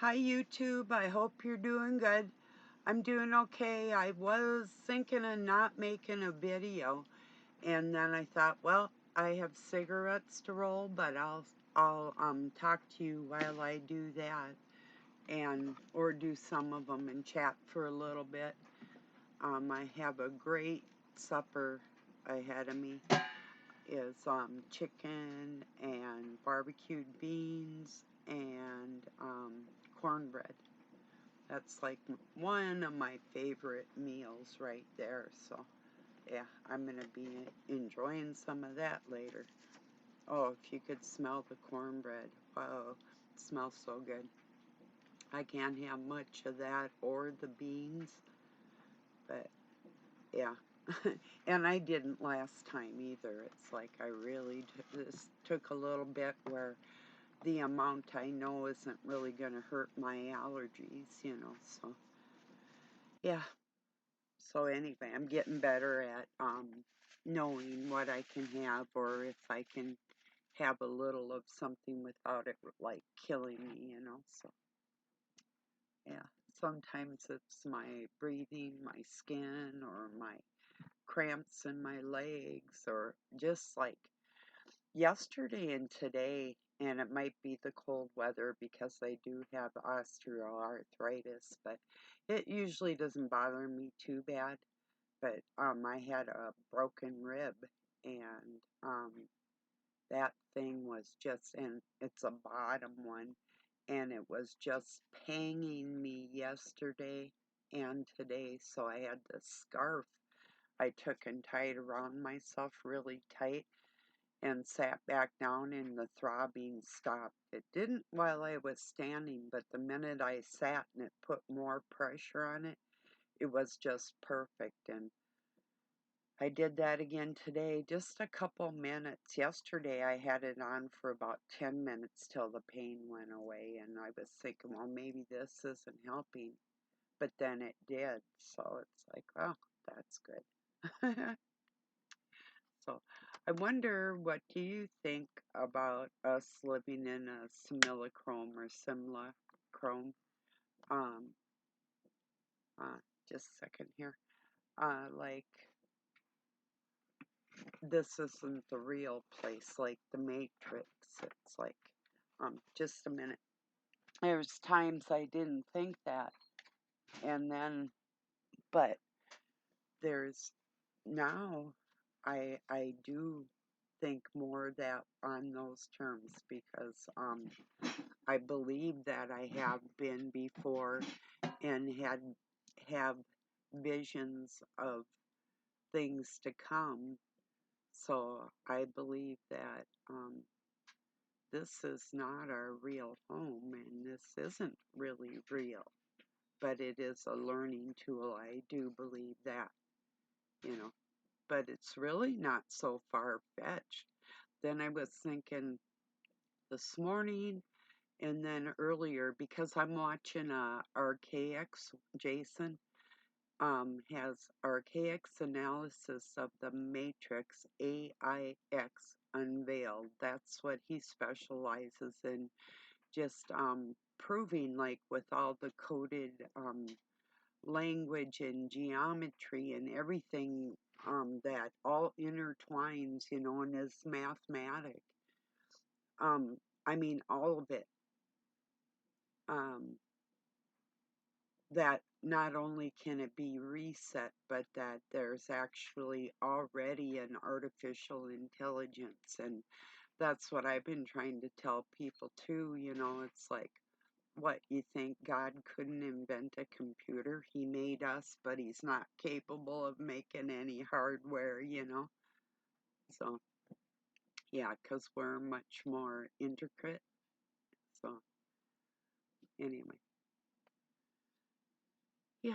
Hi YouTube, I hope you're doing good. I'm doing okay. I was thinking of not making a video, and then I thought, well, I have cigarettes to roll, but I'll talk to you while I do that, and or do some of them and chat for a little bit. I have a great supper ahead of me. Is chicken and barbecued beans and cornbread. That's like one of my favorite meals right there. So, yeah, I'm going to be enjoying some of that later. Oh, if you could smell the cornbread. Wow, it smells so good. I can't have much of that or the beans, but yeah. And I didn't last time either. It's like I really this took a little bit where the amount I know isn't really going to hurt my allergies. So yeah. So anyway, I'm getting better at knowing what I can have, or if I can have a little of something without it like killing me. So yeah, sometimes it's my breathing, my skin, or my cramps in my legs, or just like yesterday and today. And it might be the cold weather because I do have osteoarthritis, but it usually doesn't bother me too bad. But I had a broken rib, and that thing was just, and it's a bottom one, and it was just panging me yesterday and today. So I had this scarf I took and tied around myself really tight and sat back down, and the throbbing stopped. It didn't while I was standing, but the minute I sat and it put more pressure on it, it was just perfect. And I did that again today, just a couple minutes. Yesterday I had it on for about 10 minutes till the pain went away, and I was thinking, well, maybe this isn't helping, but then it did. So it's like, oh, that's good. So I wonder, what do you think about us living in a simulacrum or simulacrum? Um, uh, just a second here. Like, this isn't the real place, like the Matrix. It's like, just a minute. There's times I didn't think that, and then, but there's now I do think more that on those terms, because I believe that I have been before and have visions of things to come. So I believe that this is not our real home, and this isn't really real, but it is a learning tool. I do believe that. But it's really not so far-fetched. Then I was thinking this morning and then earlier, because I'm watching RKX. Jason has RKX analysis of the Matrix AIX Unveiled. That's what he specializes in, just proving, like, with all the coded language and geometry and everything, that all intertwines, and is mathematic. I mean, all of it. That not only can it be reset, but that there's actually already an artificial intelligence. And that's what I've been trying to tell people too. It's like, what, you think God couldn't invent a computer? He made us, but he's not capable of making any hardware. So, yeah, because we're much more intricate. So, anyway, yeah.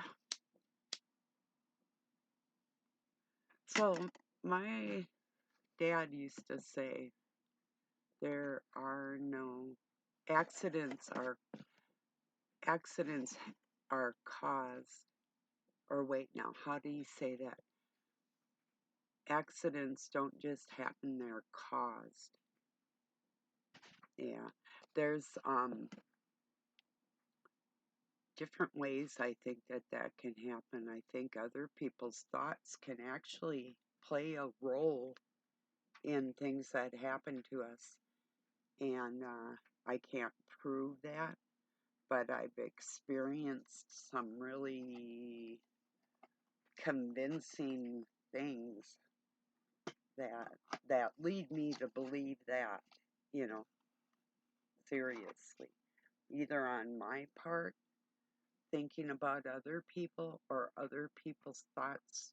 So, my dad used to say, there are no accidents are caused, or wait, now, how do you say that? Accidents don't just happen, they're caused. Yeah. There's different ways I think that can happen. I think other people's thoughts can actually play a role in things that happen to us. And I can't prove that, but I've experienced some really convincing things that lead me to believe that, you know, seriously, either on my part, thinking about other people or other people's thoughts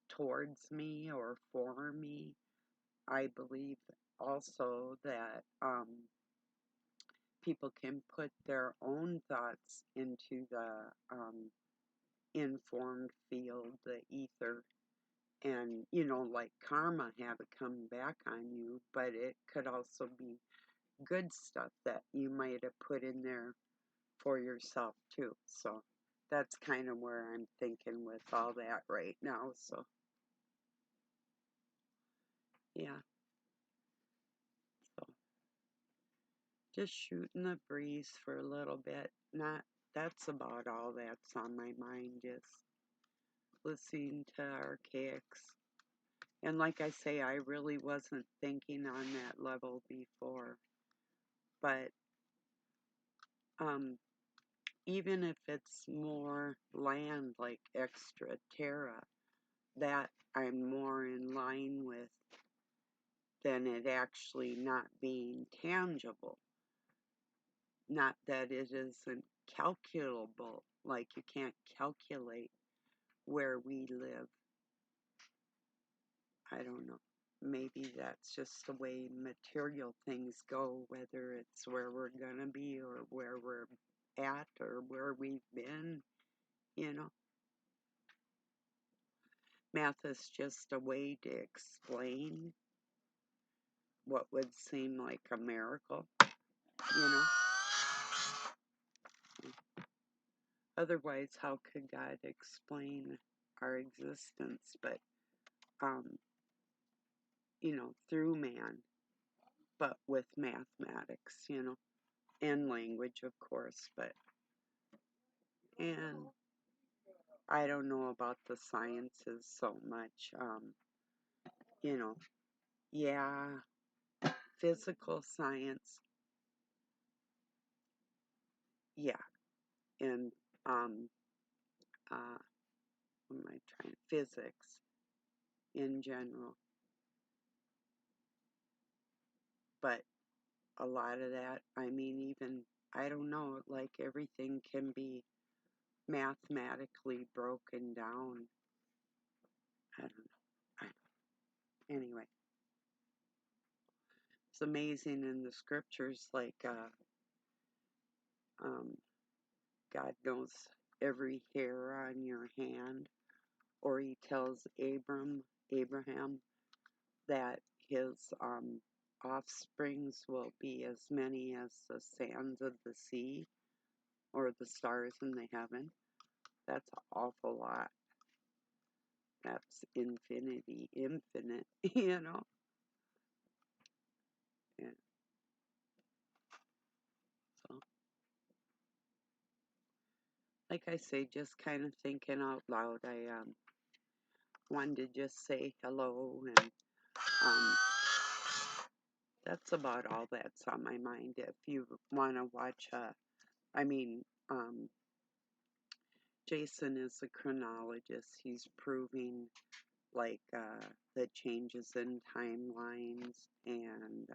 towards me or for me. I believe also that people can put their own thoughts into the informed field, the ether, and, you know, like karma have it come back on you, but it could also be good stuff that you might have put in there for yourself too. So that's kind of where I'm thinking with all that right now. So yeah, so just shooting the breeze for a little bit. Not That's about all that's on my mind, just listening to Archaics. And like I say, I really wasn't thinking on that level before. But even if it's more land like extra terra, that I'm more in line with than it actually not being tangible. Not that it isn't calculable, like you can't calculate where we live. I don't know. Maybe that's just the way material things go, whether it's where we're going to be or where we're at or where we've been, you know. Math is just a way to explain what would seem like a miracle, you know. Otherwise, how could God explain our existence but, you know, through man, but with mathematics, you know, and language, of course, but, and I don't know about the sciences so much, you know, yeah, physical science, yeah, and, what am I trying, physics in general, but a lot of that, I mean, even, I don't know, like everything can be mathematically broken down. I don't know. Anyway, it's amazing in the scriptures, like God knows every hair on your hand, or he tells Abraham that his offsprings will be as many as the sands of the sea or the stars in the heaven. That's an awful lot. That's infinity, infinite, you know? Yeah. So, like I say, just kind of thinking out loud, I wanted to just say hello, and that's about all that's on my mind. If you want to watch, Jason is a chronologist. He's proving like the changes in timelines and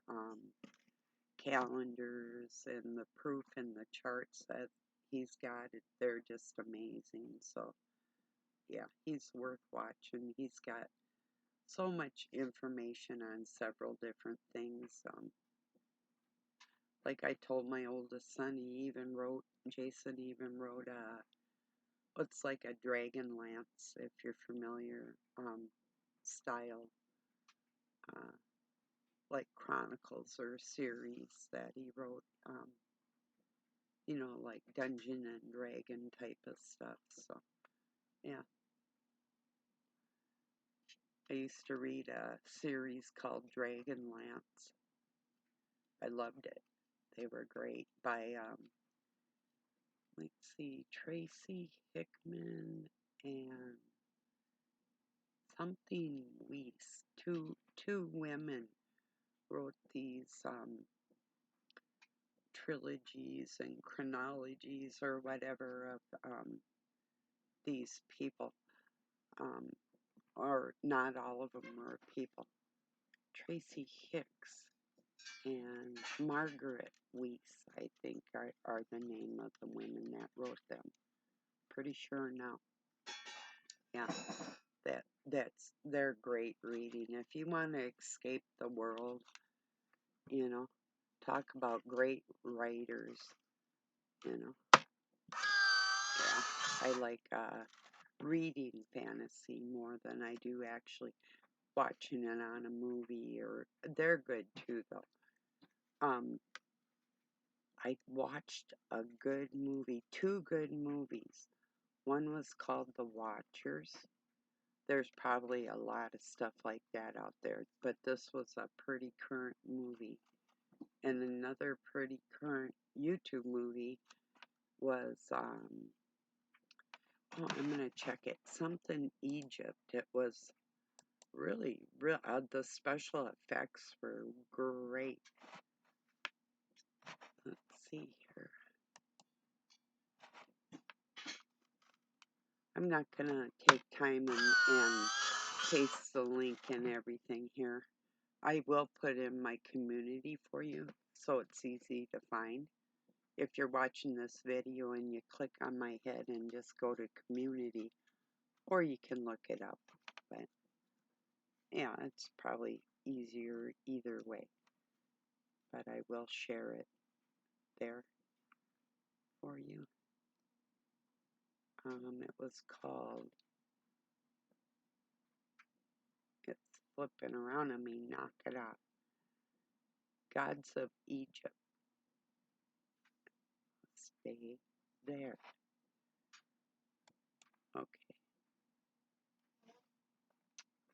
calendars and the proof in the charts that he's got. They're just amazing. So yeah, he's worth watching. He's got so much information on several different things. Like I told my oldest son, Jason even wrote what's like a dragon lance, if you're familiar, style, uh, like chronicles or series that he wrote, you know, like Dungeon and Dragon type of stuff. So, yeah. I used to read a series called Dragonlance. I loved it. They were great by let's see, Tracy Hickman and something Weiss. Two women wrote these trilogies and chronologies or whatever of these people. Um, or not all of them are people. Tracy Hicks and Margaret Weiss, I think, are the name of the women that wrote them. Pretty sure now. Yeah, they're great reading. If you want to escape the world, you know, talk about great writers, you know. Yeah, I like reading fantasy more than I do actually watching it on a movie, or they're good too though. I watched a good movie, two good movies. One was called The Watchers. There's probably a lot of stuff like that out there, but this was a pretty current movie. And another pretty current YouTube movie was, I'm going to check it, something Egypt. It was really, the special effects were great. Let's see here. I'm not going to take time and paste the link and everything here. I will put in my community for you so it's easy to find. If you're watching this video and you click on my head and just go to community, or you can look it up. But yeah, it's probably easier either way. But I will share it there for you. It was called, it's flipping around on me, knock it off. Gods of Egypt. Stay there. Okay.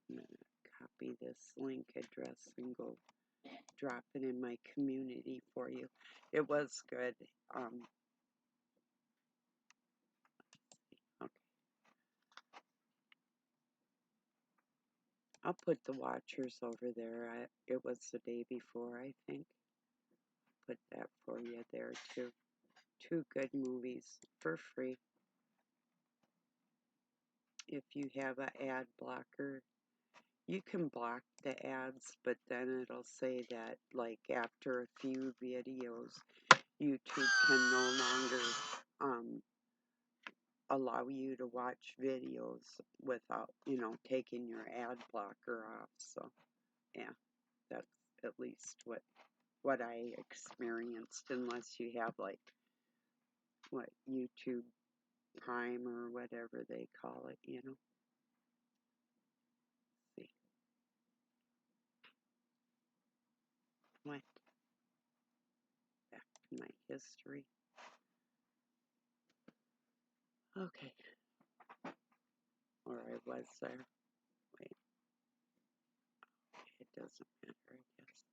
I'm going to copy this link address and go drop it in my community for you. It was good. Okay. I'll put The Watchers over there. It was the day before, I think. Put that for you there too. Two good movies for free. If you have an ad blocker, you can block the ads, but then it'll say that, like, after a few videos, YouTube can no longer allow you to watch videos without, taking your ad blocker off. So, yeah, that's at least what I experienced, unless you have, like, what, YouTube Prime or whatever they call it, See. What? Back to my history. Okay. Or I was there. Wait. It doesn't matter, I guess.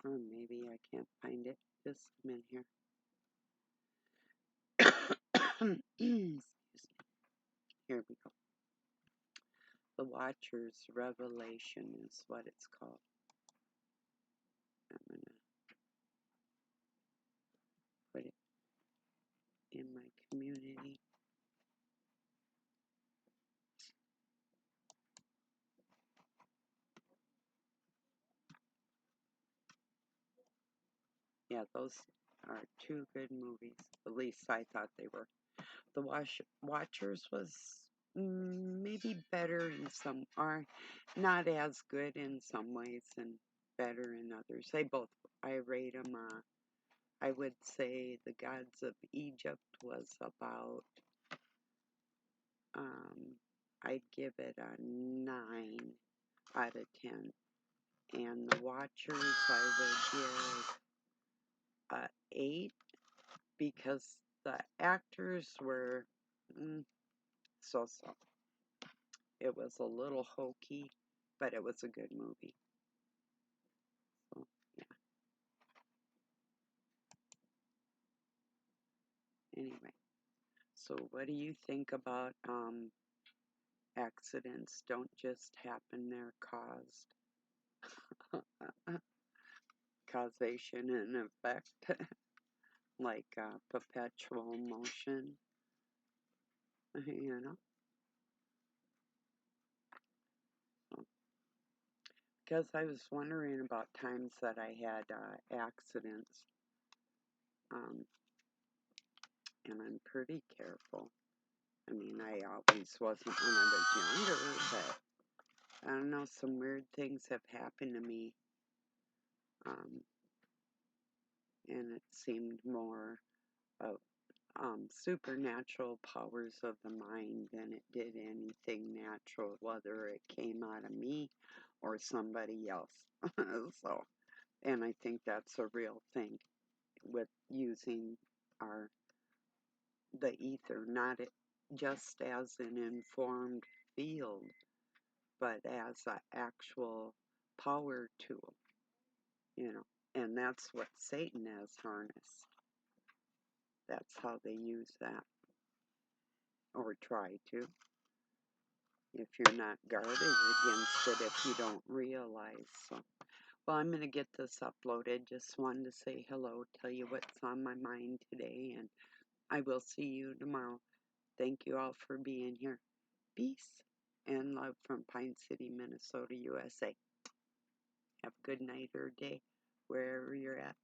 Or maybe I can't find it. Just a minute here. Excuse me. Here we go. The Watcher's Revelation is what it's called. I'm going to put it in my community. Yeah, those are two good movies. At least I thought they were. The Watchers was maybe better in some, or not as good in some ways and better in others. I rate them, I would say The Gods of Egypt was about, I'd give it a 9 out of 10. and the watchers I would give 8 because the actors were so-so. It was a little hokey, but it was a good movie. So, yeah. Anyway, so what do you think about accidents don't just happen, they're caused? Causation and effect, like perpetual motion, you know? Because I was wondering about times that I had accidents, and I'm pretty careful. I mean, I always wasn't when I was younger, but I don't know, some weird things have happened to me, and it seemed more of supernatural powers of the mind than it did anything natural, whether it came out of me or somebody else. So, and I think that's a real thing with using the ether, not just as an informed field, but as an actual power tool, you know. And that's what Satan has harnessed. That's how they use that, or try to, if you're not guarded against it, if you don't realize. So, well, I'm going to get this uploaded. Just wanted to say hello, tell you what's on my mind today, and I will see you tomorrow. Thank you all for being here. Peace and love from Pine City, Minnesota, USA. Have a good night or day wherever you're at.